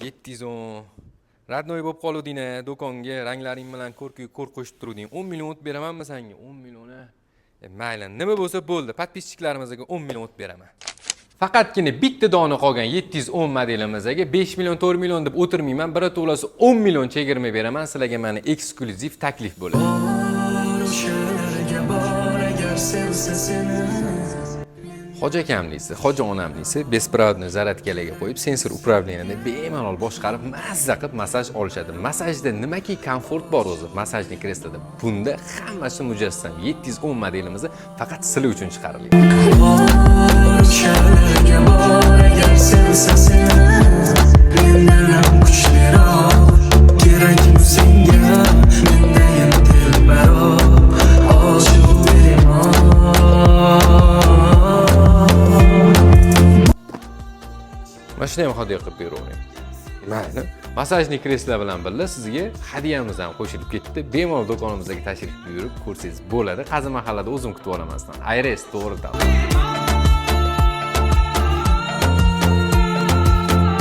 710. Radnoy bo'lib qoluvding-a, do'konga ranglaring bilan ko'r qo'shib turuvding. 10 million o'tib beramanmi senga? 10 million. Mayli, nima bo'lsa bo'ldi. Podpischiklarimizga 10 million o'tib beraman. Faqatgina bitta dona qolgan 710 modelimizga 5 million, 4 million deb o'tirmayman. Biri to'lasi 10 million chegirma beraman. Sizlarga mana eksklyuziv taklif bo'ladi. Hoji akamlisi, hoji onamlisi besprovodniy zaryadkalarga qo'yib, sensor upravleniyada bemalol boshqarib, mazza qilib masaj olishadi. Masajda nimaki komfort bor o'zi, masajning kreslida. Bunda hammasi mujassam. 710 modelimizni faqat sizlar uchun chiqarilgan. Mashina ham hadya qilib beravering. Mayli. Masajning kresla bilan birga sizga hadyamiz ham qo'shilib ketdi. Bemalol do'konimizga tashrif buyurib ko'rsangiz bo'ladi. Qazi mahallada o'zim kutib olaman sizdan. Ayres to'g'ridan.